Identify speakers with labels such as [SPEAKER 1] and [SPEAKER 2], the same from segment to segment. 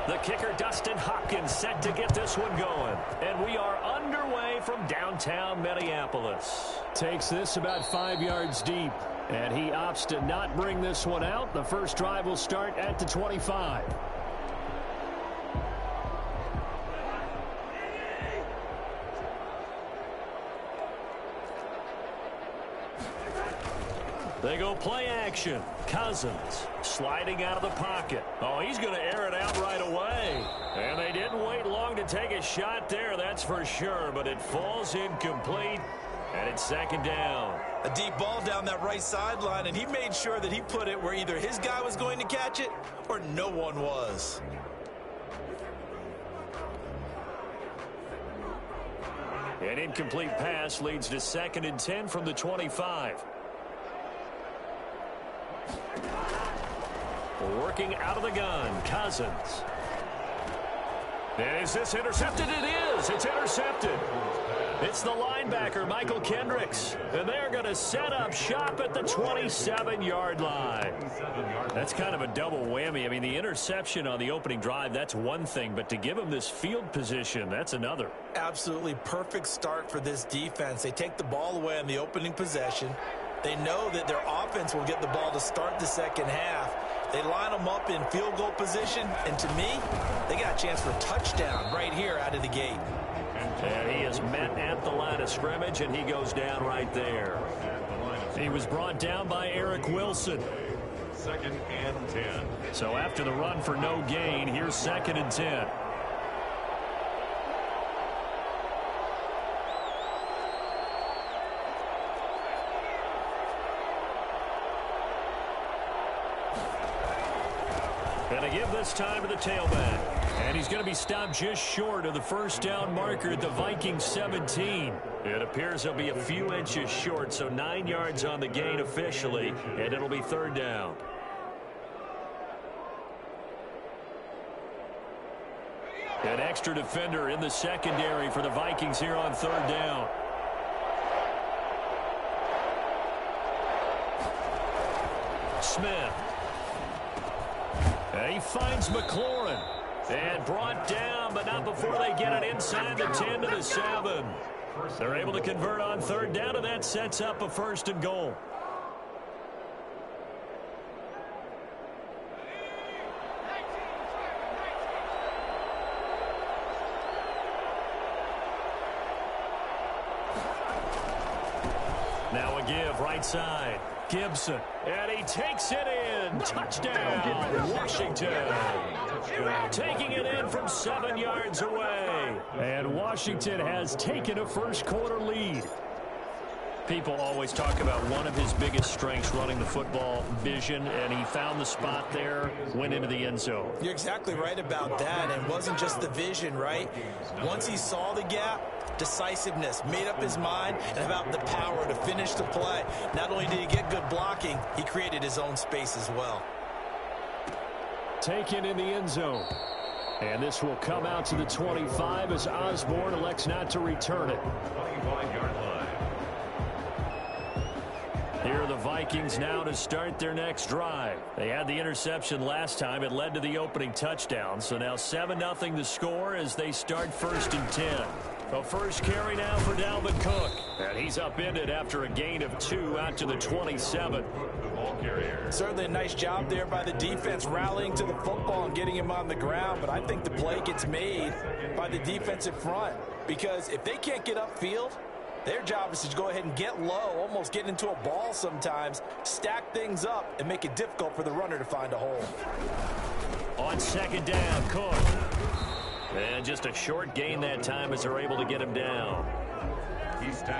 [SPEAKER 1] The kicker, Dustin Hopkins, set to get this one going. And we are underway from downtown Minneapolis. Takes this about 5 yards deep. And he opts to not bring this one out. The first drive will start at the 25. They go play action. Cousins sliding out of the pocket. Oh, he's going to air it out right away. And they didn't wait long to take a shot there, that's for sure. But it falls incomplete, and it's second down.
[SPEAKER 2] A deep ball down that right sideline, and he made sure that he put it where either his guy was going to catch it or no one was.
[SPEAKER 1] An incomplete pass leads to 2nd and 10 from the 25. Working out of the gun, Cousins. And is this intercepted? It is. It's intercepted. It's the linebacker, Michael Kendricks. And they're going to set up shop at the 27-yard line. That's kind of a double whammy. I mean, the interception on the opening drive, that's one thing. But to give him this field position, that's another.
[SPEAKER 2] Absolutely perfect start for this defense. They take the ball away on the opening possession. They know that their offense will get the ball to start the second half. They line them up in field goal position, and to me, they got a chance for a touchdown right here out of the gate.
[SPEAKER 1] And he is met at the line of scrimmage, and he goes down right there. He was brought down by Eric Wilson.
[SPEAKER 3] 2nd and 10.
[SPEAKER 1] So after the run for no gain, here's 2nd and 10. And they give this time to the tailback. And he's going to be stopped just short of the first down marker at the Vikings 17. It appears he'll be a few inches short, so 9 yards on the gain officially, and it'll be 3rd down. An extra defender in the secondary for the Vikings here on 3rd down. Smith. And he finds McLaurin. And brought down, but not before they get it inside the 10 to the 7. They're able to convert on 3rd down, and that sets up a 1st and goal. Now a give right side. Gibson, and he takes it in. Touchdown, Washington. Taking it in from 7 yards away. And Washington has taken a first-quarter lead. People always talk about one of his biggest strengths, running the football, vision, and he found the spot there, went into the end zone.
[SPEAKER 2] You're exactly right about that, and it wasn't just the vision, right? Once he saw the gap, decisiveness, made up his mind, and about the power to finish the play. Not only did he get good blocking, he created his own space as well.
[SPEAKER 1] Taken in the end zone. And this will come out to the 25 as Osborne elects not to return it.
[SPEAKER 3] 25-yard line.
[SPEAKER 1] Here are the Vikings now to start their next drive. They had the interception last time. It led to the opening touchdown. So now 7-0 the score as they start 1st and 10. The first carry now for Dalvin Cook. And he's upended after a gain of 2 out to the 27.
[SPEAKER 3] The ball carrier.
[SPEAKER 2] Certainly a nice job there by the defense rallying to the football and getting him on the ground. But I think the play gets made by the defensive front. Because if they can't get upfield, their job is to go ahead and get low, almost get into a ball sometimes, stack things up, and make it difficult for the runner to find a hole.
[SPEAKER 1] On 2nd down, Cook. And just a short gain that time as they're able to get him down.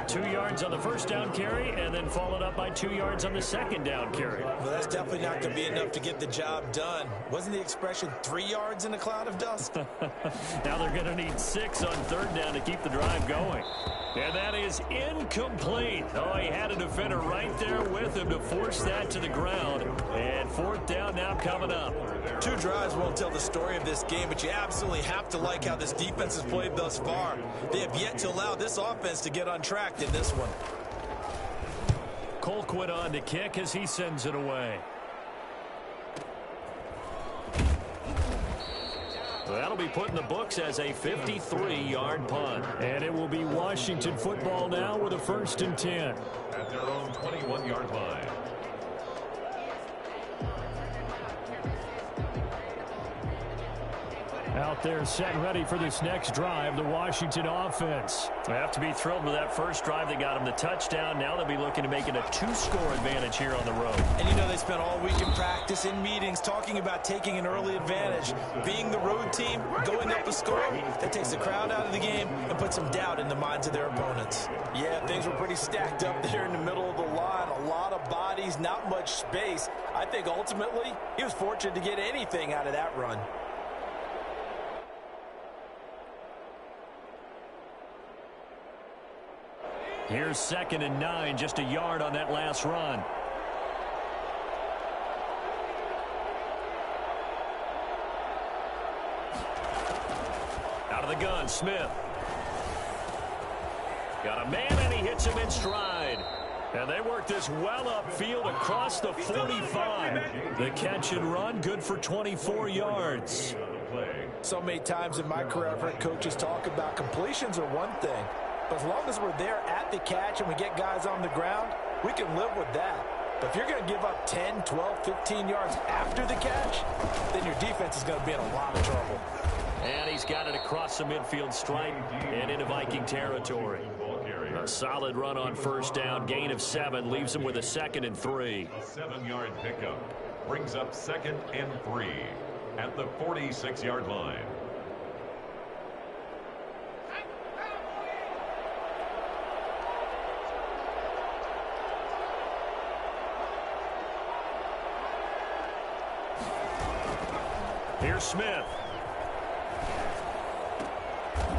[SPEAKER 1] 2 yards on the first down carry, and then followed up by 2 yards on the second down carry.
[SPEAKER 2] Well, that's definitely not going to be enough to get the job done. Wasn't the expression 3 yards in a cloud of dust?
[SPEAKER 1] Now they're going to need 6 on 3rd down to keep the drive going. And that is incomplete. Oh, he had a defender right there with him to force that to the ground. And 4th down now coming up.
[SPEAKER 2] 2 drives won't tell the story of this game, but you absolutely have to like how this defense has played thus far. They have yet to allow this offense to get untracked in this one.
[SPEAKER 1] Colquitt on to kick as he sends it away. So that'll be put in the books as a 53-yard punt.
[SPEAKER 4] And it will be Washington football now with a 1st and 10.
[SPEAKER 3] At their own 21-yard line.
[SPEAKER 4] Out there set and ready for this next drive, the Washington offense.
[SPEAKER 1] They have to be thrilled with that first drive that got them the touchdown. Now they'll be looking to make it a 2-score advantage here on the road.
[SPEAKER 2] And you know they spent all week in practice, in meetings, talking about taking an early advantage. Being the road team, going up a score, that takes the crowd out of the game and puts some doubt in the minds of their opponents. Yeah, things were pretty stacked up there in the middle of the line. A lot of bodies, not much space. I think ultimately he was fortunate to get anything out of that run.
[SPEAKER 1] Here's 2nd and 9, just a yard on that last run. Out of the gun, Smith. Got a man, and he hits him in stride. And they work this well upfield across the 45. The catch and run, good for 24 yards.
[SPEAKER 2] So many times in my career, I've heard coaches talk about completions are one thing. But as long as we're there at the catch and we get guys on the ground, we can live with that. But if you're going to give up 10, 12, 15 yards after the catch, then your defense is going to be in a lot of trouble.
[SPEAKER 1] And he's got it across the midfield stripe and into Viking territory. A solid run on 1st down, gain of 7, leaves him with a 2nd and 3.
[SPEAKER 3] A 7-yard pickup brings up 2nd and 3 at the 46-yard line.
[SPEAKER 1] Here's Smith.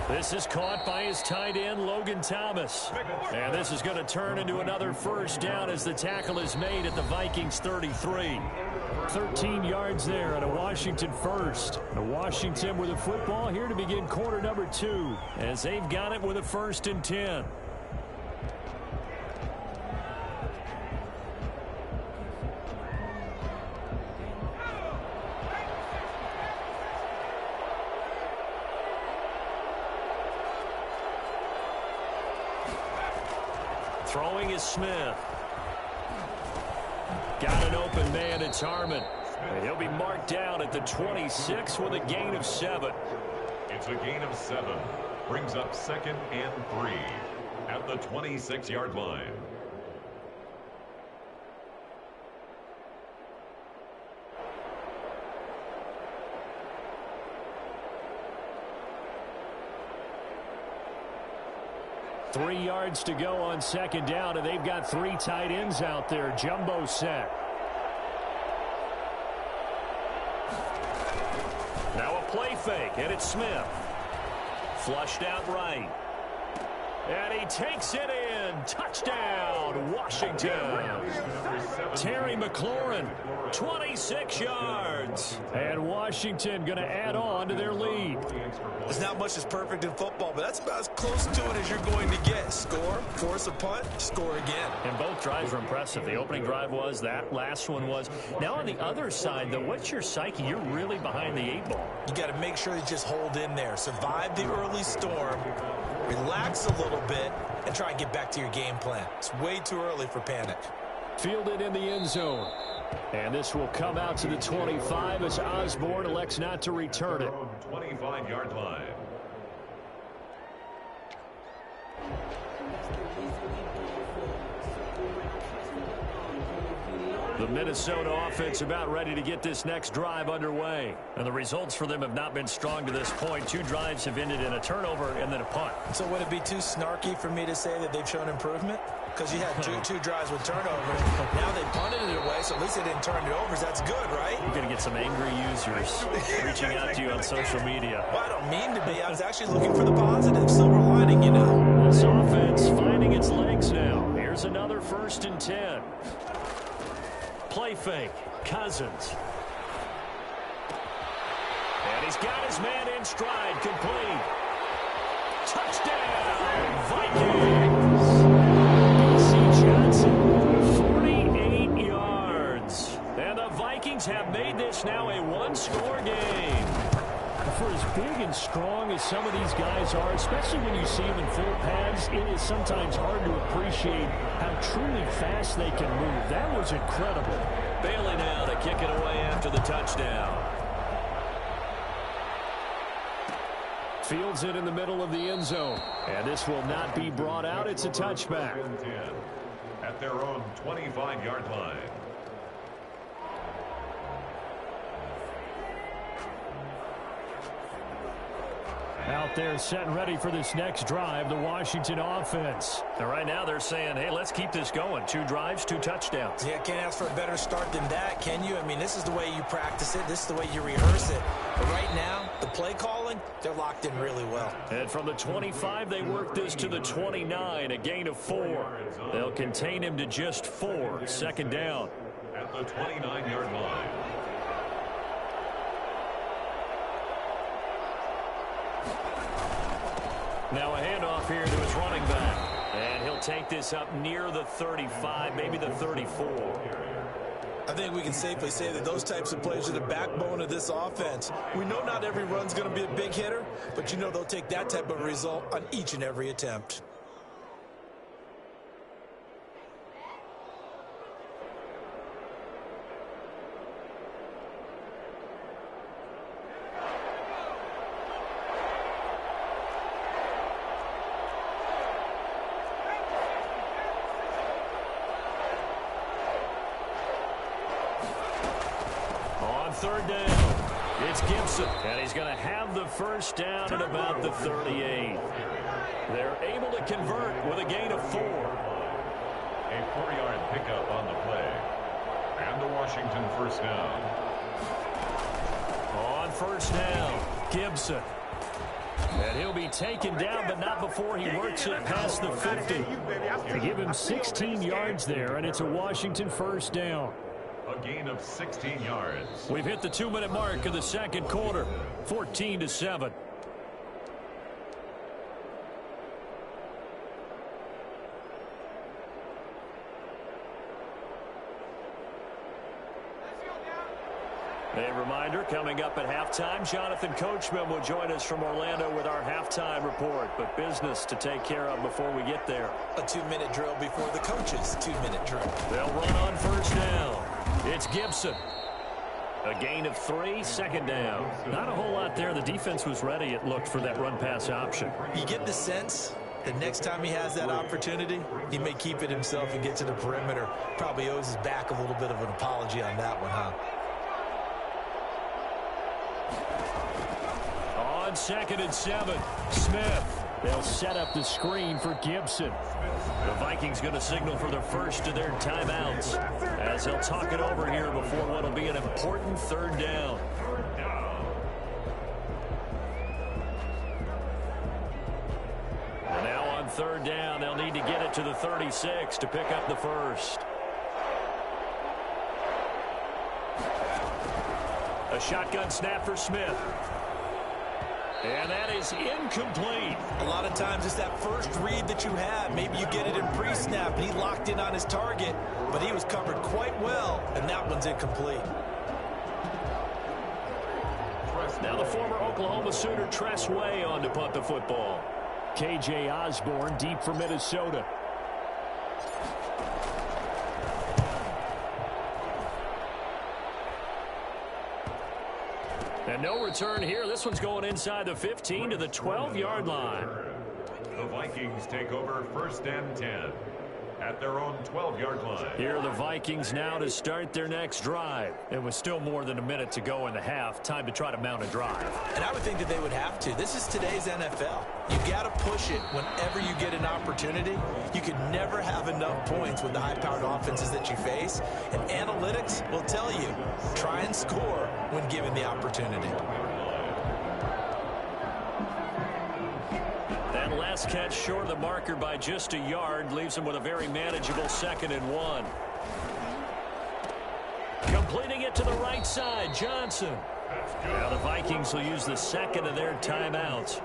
[SPEAKER 1] This is caught by his tight end, Logan Thomas. And this is going to turn into another 1st down as the tackle is made at the Vikings 33.
[SPEAKER 4] 13 yards there and a Washington 1st. And Washington with the football here to begin quarter number 2.
[SPEAKER 1] As they've got it with a 1st and 10. Throwing is Smith. Got an open man. It's Harmon. He'll be marked down at the 26 with a gain of 7.
[SPEAKER 3] It's a gain of 7. Brings up 2nd and 3 at the 26-yard line.
[SPEAKER 4] Three yards to go on 2nd down, and they've got 3 tight ends out there. Jumbo set.
[SPEAKER 1] Now a play fake, and it's Smith. Flushed out right. And he takes it in. Touchdown, Washington. Terry McLaurin, 26 yards.
[SPEAKER 4] And Washington going to add on to their lead.
[SPEAKER 2] There's not much that's perfect in football, but that's about as close to it as you're going to get. Score, force a punt, score again.
[SPEAKER 1] And both drives were impressive. The opening drive was, that last one was. Now on the other side, though, what's your psyche? You're really behind the 8 ball.
[SPEAKER 2] You got to make sure you just hold in there. Survive the early storm. Relax a little bit and try and get back to your game plan. It's way too early for panic.
[SPEAKER 4] Fielded in the end zone. And this will come out to the 25 as Osborne elects not to return it.
[SPEAKER 3] 25-yard line.
[SPEAKER 1] The Minnesota offense about ready to get this next drive underway. And the results for them have not been strong to this point. 2 drives have ended in a turnover and then a punt.
[SPEAKER 2] So would it be too snarky for me to say that they've shown improvement? Because you had two drives with turnovers. Now they punted it away, so at least they didn't turn it over. That's good, right?
[SPEAKER 1] You're going to get some angry users reaching out to you on social media.
[SPEAKER 2] Well, I don't mean to be. I was actually looking for the positive. Silver lining, you know.
[SPEAKER 1] This offense finding its legs now. Here's another 1st and 10. Play fake. Cousins. And he's got his man in stride. Complete. Touchdown, Vikings. B.C. Johnson, 48 yards. And the Vikings have made this now a 1-score game.
[SPEAKER 4] For as big and strong as some of these guys are, especially when you see them in full pads, it is sometimes hard to appreciate how truly fast they can move. That was incredible.
[SPEAKER 1] Bailey now to kick it away after the touchdown.
[SPEAKER 4] Fields it in the middle of the end zone. And this will not be brought out. It's a touchback.
[SPEAKER 3] At their own 25-yard line.
[SPEAKER 4] Out there set and ready for this next drive, the Washington offense.
[SPEAKER 1] And right now they're saying, hey, let's keep this going. 2 drives, 2 touchdowns.
[SPEAKER 2] Yeah, can't ask for a better start than that, can you? I mean, this is the way you practice it. This is the way you rehearse it. But right now, the play calling, they're locked in really well.
[SPEAKER 1] And from the 25, they work this to the 29, a gain of 4. They'll contain him to just 4. 2nd down.
[SPEAKER 3] At the 29-yard line.
[SPEAKER 1] Now a handoff here to his running back. And he'll take this up near the 35, maybe the 34.
[SPEAKER 2] I think we can safely say that those types of plays are the backbone of this offense. We know not every run's going to be a big hitter, but you know they'll take that type of result on each and every attempt.
[SPEAKER 1] Third down. It's Gibson, and he's going to have the first down at about the 38. They're able to convert with a gain of 4.
[SPEAKER 3] A 4-yard pickup on the play. And the Washington first down.
[SPEAKER 1] On first down, Gibson. And he'll be taken down, but not before he works it past the 50.
[SPEAKER 4] They give him 16 yards there, and it's a Washington first down.
[SPEAKER 3] A gain of 16 yards.
[SPEAKER 1] We've hit the 2-minute mark of the second quarter. 14-7. A reminder, coming up at halftime, Jonathan Coachman will join us from Orlando with our halftime report. But business to take care of before we get there.
[SPEAKER 2] A 2-minute drill before the coach's 2-minute drill.
[SPEAKER 1] They'll run on first down. It's Gibson. A gain of 3, 2nd down. Not a whole lot there. The defense was ready, it looked, for that run-pass option.
[SPEAKER 2] You get the sense that next time he has that opportunity, he may keep it himself and get to the perimeter. Probably owes his back a little bit of an apology on that one, huh?
[SPEAKER 1] On 2nd and 7, Smith. They'll set up the screen for Gibson. The Vikings going to signal for the first of their timeouts as they'll talk it over here before what will be an important 3rd down. And now on 3rd down, they'll need to get it to the 36 to pick up the first. A shotgun snap for Smith. And that is incomplete.
[SPEAKER 2] A lot of times it's that first read that you have. Maybe you get it in pre-snap and he locked in on his target, but he was covered quite well, and that one's incomplete.
[SPEAKER 1] Now the former Oklahoma Sooner Tress Way on to punt the football.
[SPEAKER 4] KJ Osborne deep for Minnesota.
[SPEAKER 1] And no return here. This one's going inside the 15 to the 12-yard line.
[SPEAKER 3] The Vikings take over 1st and 10 at their own 12-yard line.
[SPEAKER 1] Here are the Vikings now to start their next drive. It was still more than a minute to go in the half. Time to try to mount a drive.
[SPEAKER 2] And I would think that they would have to. This is today's NFL. You got to push it whenever you get an opportunity. You could never have enough points with the high-powered offenses that you face. And analytics will tell you, try and score when given the opportunity.
[SPEAKER 1] That last catch short of the marker by just a yard leaves him with a very manageable 2nd and 1. Completing it to the right side, Johnson. Now the Vikings will use the 2nd of their timeouts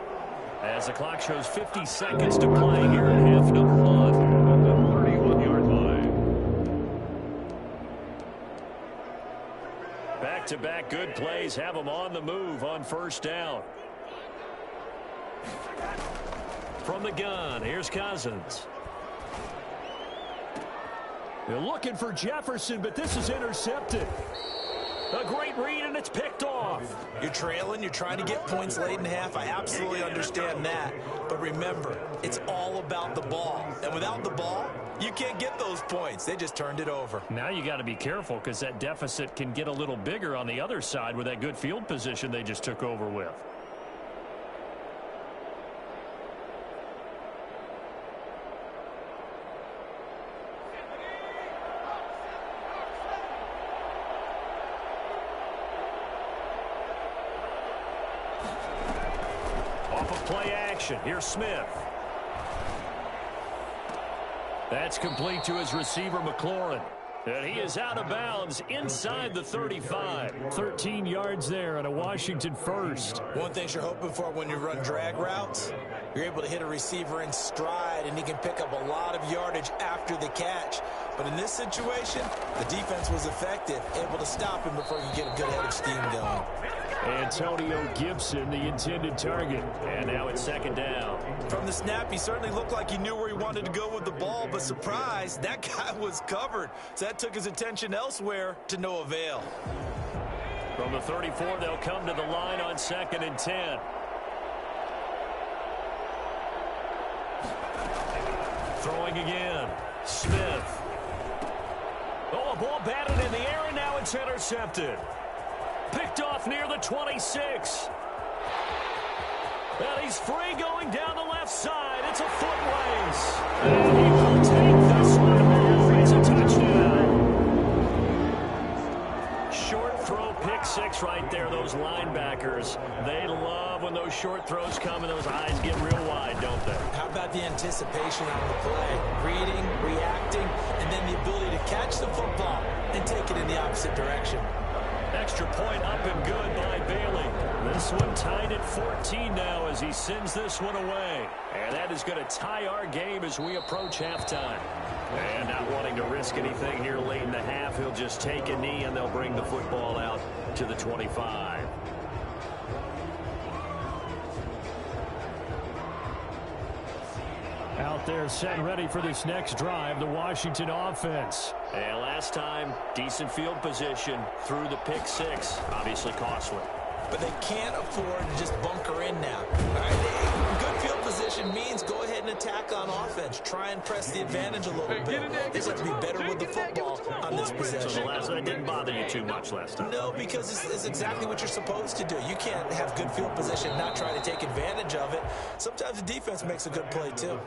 [SPEAKER 1] as the clock shows 50 seconds to play here in half number 1.
[SPEAKER 3] The 31-yard line.
[SPEAKER 1] Back back-to-back good plays have them on the move on first down. From the gun, here's Cousins. They're looking for Jefferson, but this is intercepted. A great read, and it's picked off.
[SPEAKER 2] You're trailing. You're trying to get points late in half. I absolutely understand that. But remember, it's all about the ball. And without the ball, you can't get those points. They just turned it over.
[SPEAKER 4] Now you got to be careful because that deficit can get a little bigger on the other side with that good field position they just took over with.
[SPEAKER 1] Play action. Here's Smith. That's complete to his receiver, McLaurin. And he is out of bounds inside the 35.
[SPEAKER 4] 13 yards there and a Washington first.
[SPEAKER 2] One thing you're hoping for when you run drag routes, you're able to hit a receiver in stride, and he can pick up a lot of yardage after the catch. But in this situation, the defense was effective, able to stop him before he could get a good head of steam going.
[SPEAKER 4] Antonio Gibson, the intended target.
[SPEAKER 1] And now it's second down.
[SPEAKER 2] From the snap, he certainly looked like he knew where he wanted to go with the ball, but surprise, that guy was covered. So that took his attention elsewhere to no avail.
[SPEAKER 1] From the 34, they'll come to the line on 2nd and 10. Throwing again. Smith. Oh, a ball batted in the air, and now it's intercepted. Picked off near the 26. And he's free going down the left side. It's a foot race. And he will take this one home. It's a touchdown. Short throw, pick six right there. Those linebackers, they love when those short throws come and those eyes get real wide, don't they?
[SPEAKER 2] How about the anticipation on the play? Reading, reacting, and then the ability to catch the football and take it in the opposite direction.
[SPEAKER 1] Extra point up and good by Bailey. This one tied at 14 now as he sends this one away. And that is going to tie our game as we approach halftime. And not wanting to risk anything here late in the half, he'll just take a knee and they'll bring the football out to the 25.
[SPEAKER 4] Out there set and ready for this next drive, the Washington offense.
[SPEAKER 1] And last time, decent field position through the pick six. Obviously costly.
[SPEAKER 2] But they can't afford to just bunker in now. All right, good field position means go ahead and attack on offense. Try and press the advantage a little bit. They just have to be better with the football on this possession.
[SPEAKER 1] So the last one didn't bother you too much last time?
[SPEAKER 2] No, because it's exactly what you're supposed to do. You can't have good field position and not try to take advantage of it. Sometimes the defense makes a good play, too.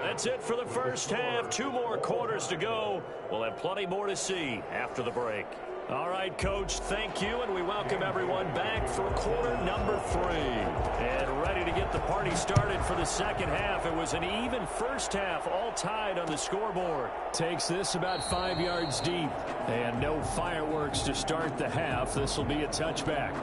[SPEAKER 1] That's it for the first half. 2 more quarters to go. We'll have plenty more to see after the break. All right, Coach, thank you, and we welcome everyone back for quarter number 3. And ready to get the party started for the second half. It was an even first half, all tied on the scoreboard.
[SPEAKER 4] Takes this about 5 yards deep. And no fireworks to start the half. This will be a touchback.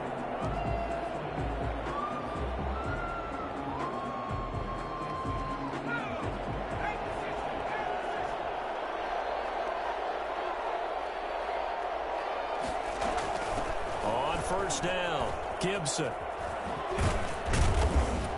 [SPEAKER 1] First down, Gibson.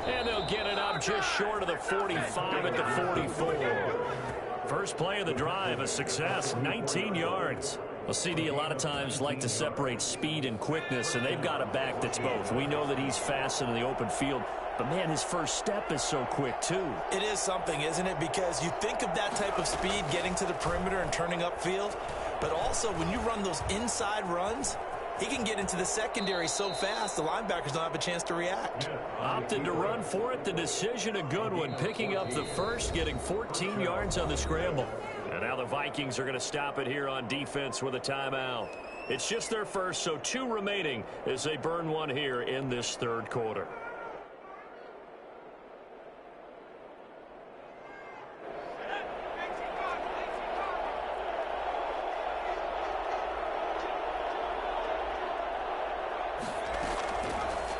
[SPEAKER 1] And they'll get it up just short of the 45 at the 44. First play of the drive, a success, 19 yards. Well, CD a lot of times like to separate speed and quickness, and they've got a back that's both. We know that he's fast in the open field, but, man, his first step is so quick, too.
[SPEAKER 2] It is something, isn't it? Because you think of that type of speed getting to the perimeter and turning upfield, but also when you run those inside runs, he can get into the secondary so fast, the linebackers don't have a chance to react.
[SPEAKER 1] Opted to run for it. The decision a good one. Picking up the first, getting 14 yards on the scramble. And now the Vikings are going to stop it here on defense with a timeout. It's just their first, so 2 remaining as they burn one here in this third quarter.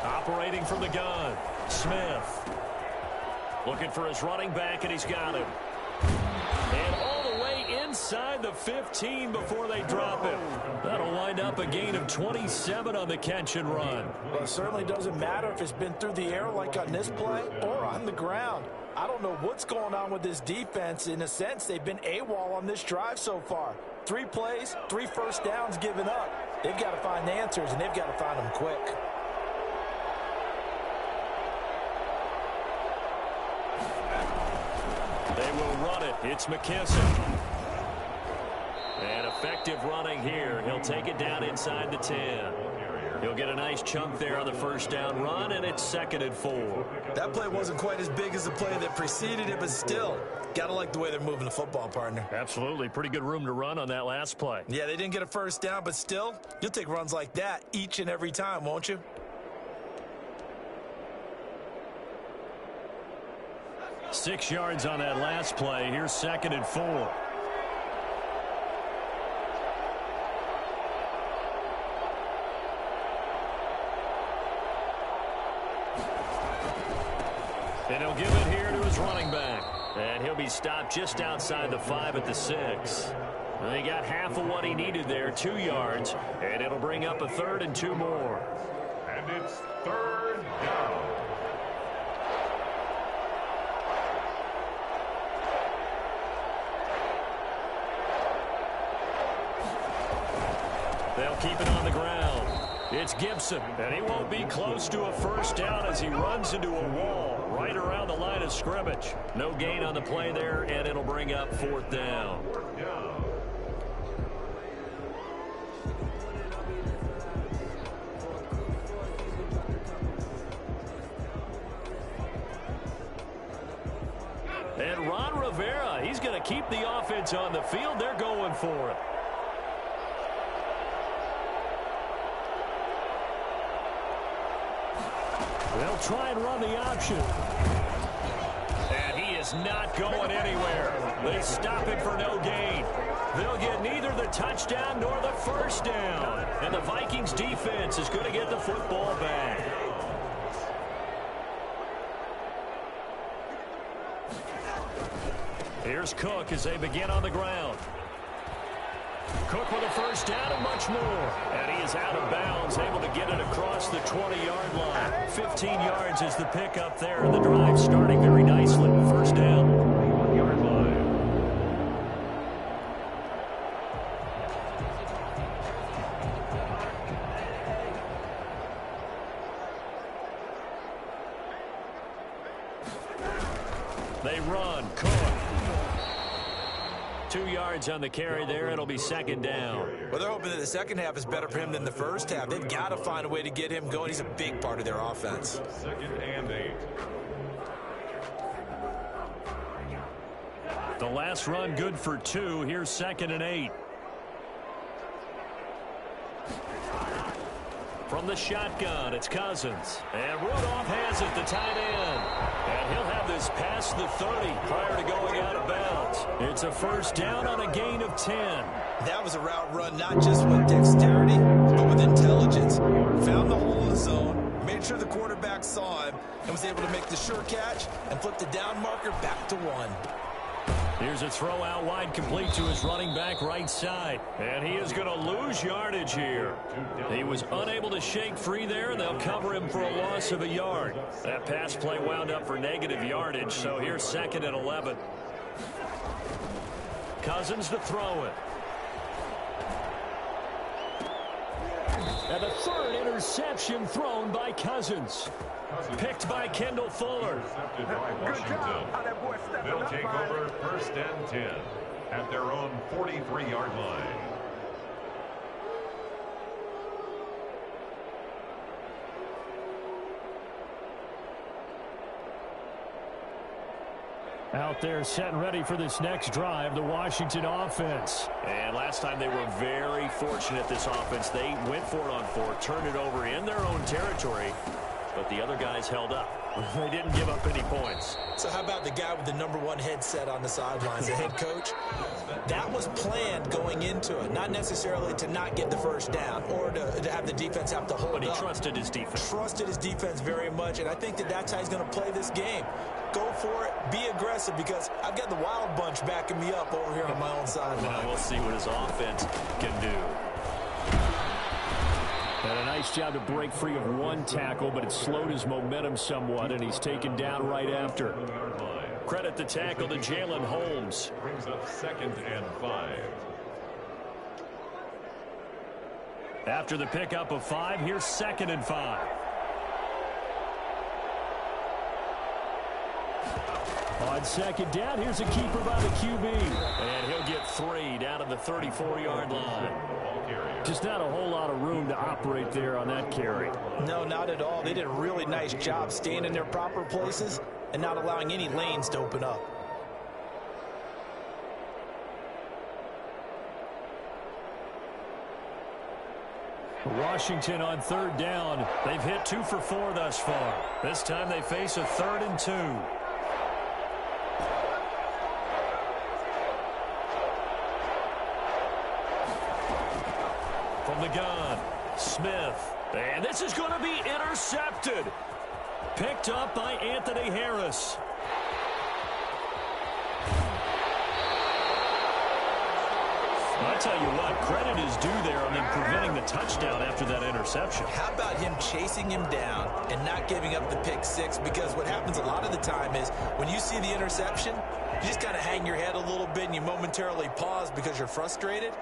[SPEAKER 1] Operating from the gun, Smith. Looking for his running back, and he's got him. And all the way inside. inside the 15 before they drop him. That'll wind up a gain of 27 on the catch and run.
[SPEAKER 2] Well, it certainly doesn't matter if it's been through the air like on this play or on the ground. I don't know what's going on with this defense. In a sense, they've been AWOL on this drive so far. 3 plays, 3 first downs given up. They've got to find answers, and they've got to find them quick.
[SPEAKER 1] They will run it. It's McKissick. And effective running here. He'll take it down inside the 10. He'll get a nice chunk there on the first down run, and it's 2nd and 4.
[SPEAKER 2] That play wasn't quite as big as the play that preceded it, but still, got to like the way they're moving the football, partner.
[SPEAKER 1] Absolutely. Pretty good room to run on that last play.
[SPEAKER 2] Yeah, they didn't get a first down, but still, you'll take runs like that each and every time, won't you?
[SPEAKER 1] Six yards on that last play. Here's 2nd and 4. And he'll give it here to his running back. And he'll be stopped just outside the 5 at the 6. He got half of what he needed there, 2 yards. And it'll bring up a 3rd and 2 more.
[SPEAKER 3] And it's 3rd down.
[SPEAKER 1] They'll keep it on the ground. It's Gibson, and he won't be close to a first down as he runs into a wall right around the line of scrimmage. No gain on the play there, and it'll bring up 4th down. And Ron Rivera, he's going to keep the offense on the field. They're going for it. They'll try and run the option. And he is not going anywhere. They stop it for no gain. They'll get neither the touchdown nor the first down. And the Vikings defense is going to get the football back. Here's Cook as they begin on the ground. Cook with a first down and much more. And he is out of bounds, able to get it across the 20-yard line. 15 yards is the pickup there, and the drive starting very nicely. First down. 1-yard line. They run. Cook. 2 yards on the carry there. It'll be 2nd down.
[SPEAKER 2] Well, they're hoping that the second half is better for him than the first half. They've got to find a way to get him going. He's a big part of their offense.
[SPEAKER 3] 2nd and 8.
[SPEAKER 1] The last run good for 2. Here's 2nd and 8. From the shotgun, it's Cousins. And Rudolph has it, the tight end. And he'll have this past the 30 prior to going out of bounds. It's a first down on a gain of 10.
[SPEAKER 2] That was a route run not just with dexterity, but with intelligence. Found the hole in the zone, made sure the quarterback saw him, and was able to make the sure catch and flip the down marker back to 1.
[SPEAKER 1] Here's a throw out wide, complete to his running back right side. And he is going to lose yardage here. He was unable to shake free there, and they'll cover him for a loss of a yard. That pass play wound up for negative yardage, so here's 2nd and 11. Cousins to throw it. And the 3rd interception thrown by Cousins. Picked by Kendall Fuller.
[SPEAKER 3] Intercepted by Washington. They'll take over 1st and 10 at their own 43-yard line.
[SPEAKER 4] Out there set and ready for this next drive, the Washington offense.
[SPEAKER 1] And last time they were very fortunate, this offense. They went for it on 4, turned it over in their own territory, but the other guys held up. They didn't give up any points.
[SPEAKER 2] So how about the guy with the #1 headset on the sidelines, the head coach? That was planned going into it, not necessarily to not get the first down or to have the defense have to hold up.
[SPEAKER 1] But he trusted his defense.
[SPEAKER 2] Trusted his defense very much, and I think that that's how he's going to play this game. go for it, be aggressive, because I've got the wild bunch backing me up over here on my own sideline.
[SPEAKER 1] Now we'll see what his offense can do.
[SPEAKER 4] And a nice job to break free of one tackle, but it slowed his momentum somewhat, and he's taken down right after.
[SPEAKER 1] Credit the tackle to Jalen Holmes.
[SPEAKER 3] Brings up 2nd and 5.
[SPEAKER 1] After the pickup of 5, here's 2nd and 5.
[SPEAKER 4] On 2nd down, here's a keeper by the QB.
[SPEAKER 1] And he'll get 3 down to the 34-yard line.
[SPEAKER 4] Just not a whole lot of room to operate there on that carry.
[SPEAKER 2] No, not at all. They did a really nice job staying in their proper places and not allowing any lanes to open up.
[SPEAKER 4] Washington on 3rd down.
[SPEAKER 1] They've hit 2 for 4 thus far. This time they face a 3rd and 2. From the gun, Smith. And this is going to be intercepted. Picked up by Anthony Harris. I'll tell you what, credit is due there on them preventing the touchdown after that interception.
[SPEAKER 2] How about him chasing him down and not giving up the pick 6? Because what happens a lot of the time is when you see the interception, you just kind of hang your head a little bit and you momentarily pause because you're frustrated.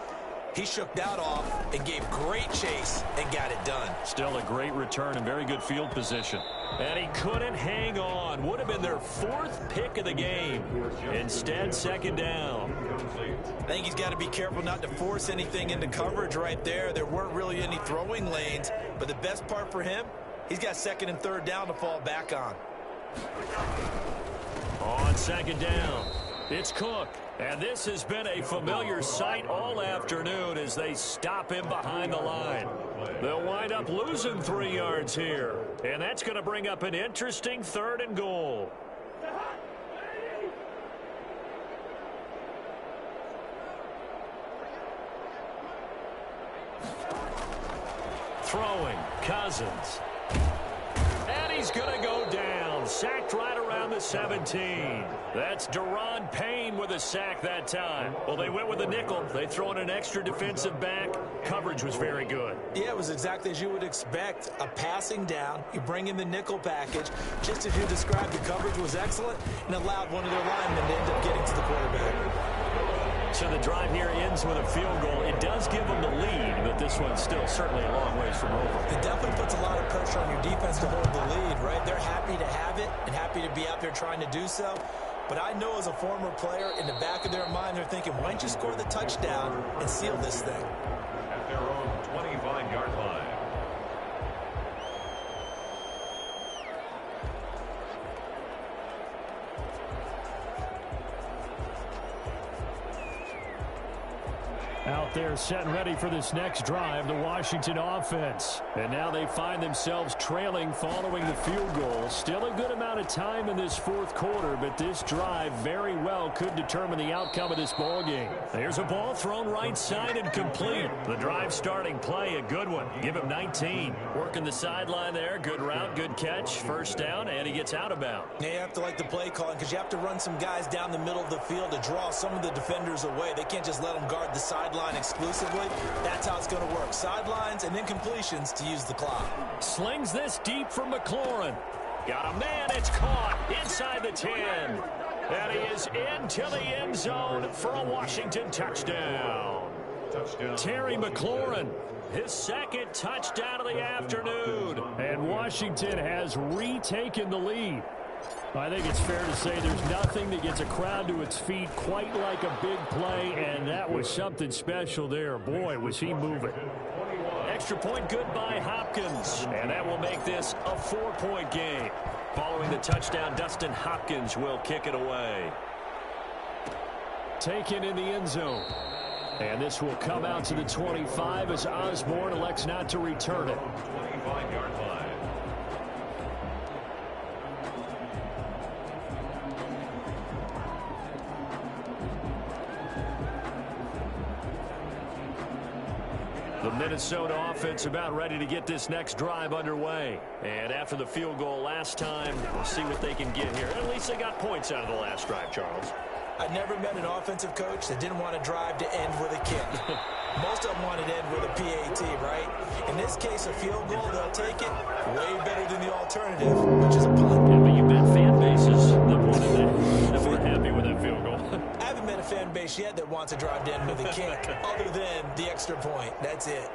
[SPEAKER 2] He shook that off and gave great chase and got it done.
[SPEAKER 1] Still a great return and very good field position. And he couldn't hang on. Would have been their 4th pick of the game. Instead, 2nd down.
[SPEAKER 2] I think he's got to be careful not to force anything into coverage right there. There weren't really any throwing lanes. But the best part for him, he's got 2nd and 3rd down to fall back on.
[SPEAKER 1] On 2nd down, it's Cook. And this has been a familiar sight all afternoon as they stop him behind the line. They'll wind up losing 3 yards here. And that's going to bring up an interesting 3rd and goal. Throwing, Cousins. And he's going to go down. Sacked right around the 17. That's Daron Payne with a sack that time. Well, they went with a nickel. They throw in an extra defensive back. Coverage was very good.
[SPEAKER 2] Yeah, it was exactly as you would expect. A passing down. You bring in the nickel package. Just as you described, the coverage was excellent and allowed one of their linemen to end up getting to the quarterback.
[SPEAKER 1] So the drive here ends with a field goal. It does give them the lead, but this one's still certainly a long ways from over.
[SPEAKER 2] It definitely puts a lot of pressure on your defense to hold the lead, right? They're happy to have it and happy to be out there trying to do so. But I know as a former player, in the back of their mind, they're thinking, why don't you score the touchdown and seal this thing?
[SPEAKER 3] At their own 25-yard line.
[SPEAKER 4] Out there set and ready for this next drive, the Washington offense. And now they find themselves trailing following the field goal. Still a good amount of time in this 4th quarter, but this drive very well could determine the outcome of this ball game.
[SPEAKER 1] There's a ball thrown right side and complete. The drive starting play, a good one. Give him 19. Working the sideline there. Good route, good catch. 1st down, and he gets out of bounds.
[SPEAKER 2] Yeah, you have to like the play calling because you have to run some guys down the middle of the field to draw some of the defenders away. They can't just let them guard the sideline exclusively. That's how it's going to work. Sidelines and then completions to use the clock.
[SPEAKER 1] Slings this deep from McLaurin. Got a man. It's caught inside the 10. And he is into the end zone for a Washington touchdown. Terry McLaurin, his 2nd touchdown of the afternoon.
[SPEAKER 4] And Washington has retaken the lead. I think it's fair to say there's nothing that gets a crowd to its feet quite like a big play, and that was something special there. Boy, was he moving.
[SPEAKER 1] Extra point good by Hopkins, and that will make this a 4-point game. Following the touchdown, Dustin Hopkins will kick it away.
[SPEAKER 4] Taken in the end zone. And this will come out to the 25 as Osborne elects not to return it.
[SPEAKER 3] 25-yard line.
[SPEAKER 1] The
[SPEAKER 4] The Minnesota offense about ready to get this next drive underway. And after the field goal last time, we'll see what they can get here. At least they got points out of the last drive, Charles.
[SPEAKER 2] I never met an offensive coach that didn't want to drive to end with a kick. Most of them wanted to end with a PAT, right? In this case, a field goal, they'll take it way better than the alternative, which is a punt.
[SPEAKER 4] Yeah, but you bet fan bases that wanted that were happy with that field goal.
[SPEAKER 2] I haven't met a fan base yet that wants to drive to end with a kick, other than the extra point. That's it.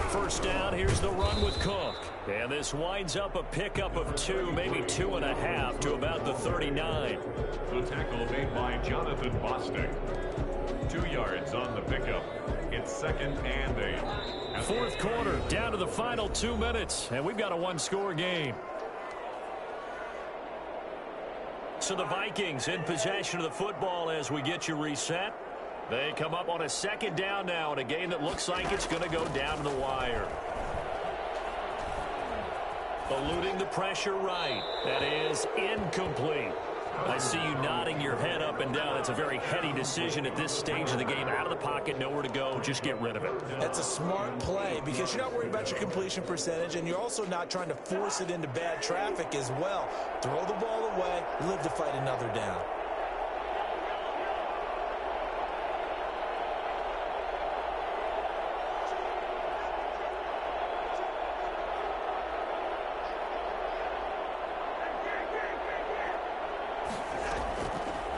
[SPEAKER 4] First down, here's the run with Cook. And this winds up a pickup of 2, maybe 2.5 to about the 39.
[SPEAKER 3] The tackle made by Jonathan Bostic. 2 yards on the pickup. It's 2nd and 8.
[SPEAKER 4] Fourth quarter, down to the final 2 minutes, and we've got a one-score game. So the Vikings in possession of the football as we get you reset. They come up on a second down now in a game that looks like it's going to go down to the wire. Eluding the pressure right. That is incomplete. I see you nodding your head up and down. It's a very heady decision at this stage of the game. Out of the pocket, nowhere to go. Just get rid of it.
[SPEAKER 2] That's a smart play because you're not worried about your completion percentage, and you're also not trying to force it into bad traffic as well. Throw the ball away, live to fight another down.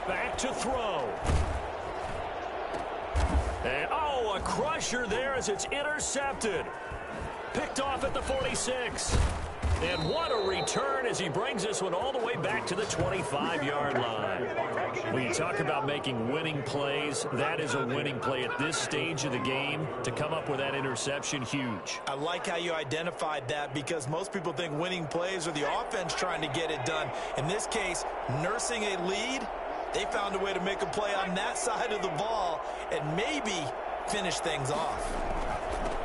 [SPEAKER 4] Back to throw. And, a crusher there as it's intercepted. Picked off at the 46. And what a return as he brings this one all the way back to the 25-yard line. When you talk about making winning plays, that is a winning play at this stage of the game. To come up with that interception, huge.
[SPEAKER 2] I like how you identified that because most people think winning plays are the offense trying to get it done. In this case, nursing a lead, they found a way to make a play on that side of the ball and maybe finish things off.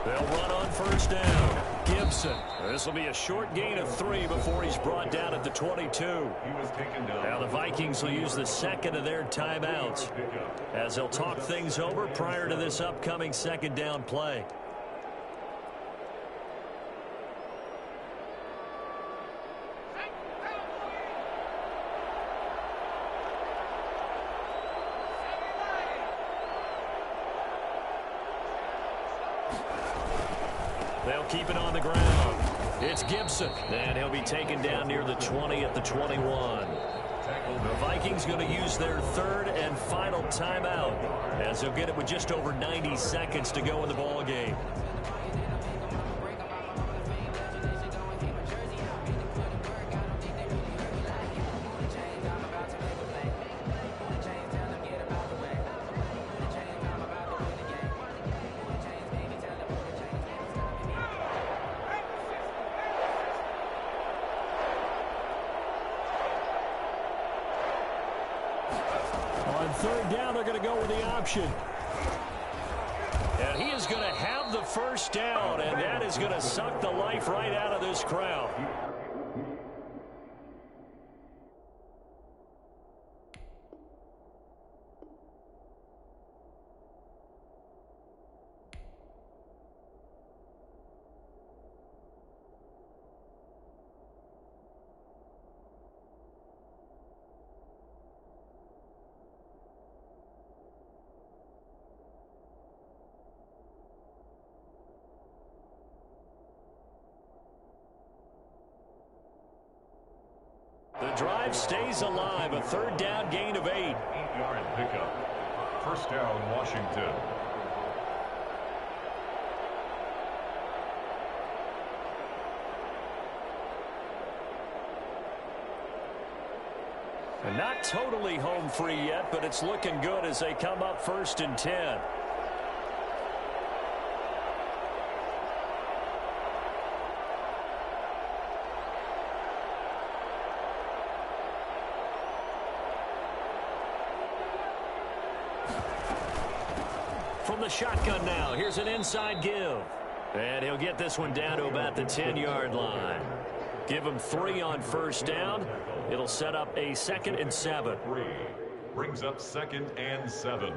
[SPEAKER 4] They'll run on first down. Gibson. This will be a short gain of 3 before he's brought down at the 22.
[SPEAKER 3] He was taken down.
[SPEAKER 4] Now the Vikings will use the second of their timeouts as they'll talk things over prior to this upcoming second down play. They'll keep it on the ground. It's Gibson, and he'll be taken down near the 20 at the 21. The Vikings going to use their third and final timeout as they'll get it with just over 90 seconds to go in the ball game. Third down, they're going to go with the option. And he is going to have the first down, and that is going to suck the life right out of this crowd. The drive stays alive. A third down gain of 8.
[SPEAKER 3] 8-yard pickup. First down, Washington.
[SPEAKER 4] And not totally home free yet, but it's looking good as they come up 1st and 10. From the shotgun now, here's an inside give. And he'll get this one down to about the 10-yard line. Give him 3 on first down. It'll set up a 2nd and 7.
[SPEAKER 3] brings up 2nd and 7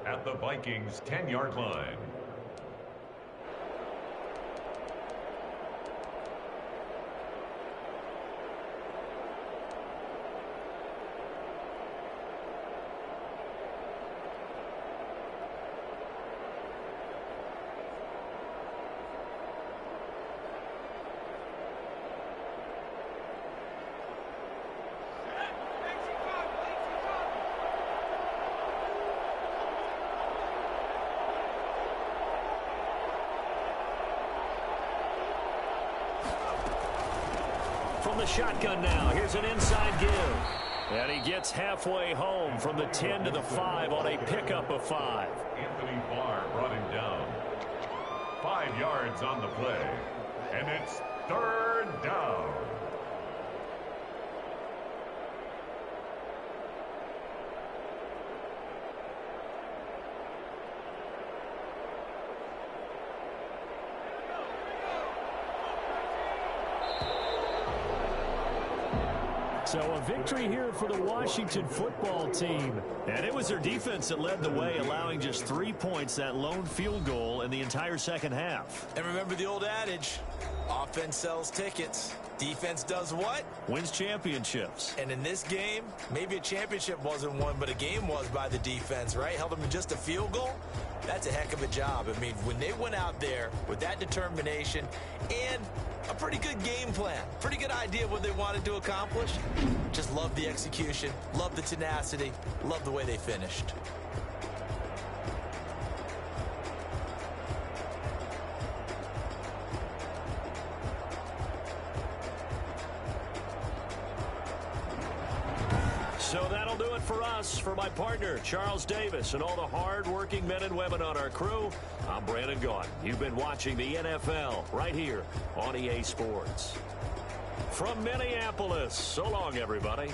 [SPEAKER 3] at the Vikings' 10-yard line.
[SPEAKER 1] From the shotgun now, here's an inside give. And he gets halfway home from the 10 to the 5 on a pickup of 5.
[SPEAKER 3] Anthony Barr brought him down. 5 yards on the play. And it's 3rd down.
[SPEAKER 4] So a victory here for the Washington football team.
[SPEAKER 1] And it was their defense that led the way, allowing just 3 points, that lone field goal in the entire second half.
[SPEAKER 2] And remember the old adage, offense sells tickets. Defense does what?
[SPEAKER 1] Wins championships.
[SPEAKER 2] And in this game, maybe a championship wasn't won, but a game was by the defense, right? Held them to just a field goal. That's a heck of a job. I mean, when they went out there with that determination and a pretty good game plan, pretty good idea of what they wanted to accomplish, just love the execution, love the tenacity, love the way they finished.
[SPEAKER 1] So that'll do it for us. For my partner, Charles Davis, and all the hard-working men and women on our crew, I'm Brandon Gaudin. You've been watching the NFL right here on EA Sports. From Minneapolis, so long, everybody.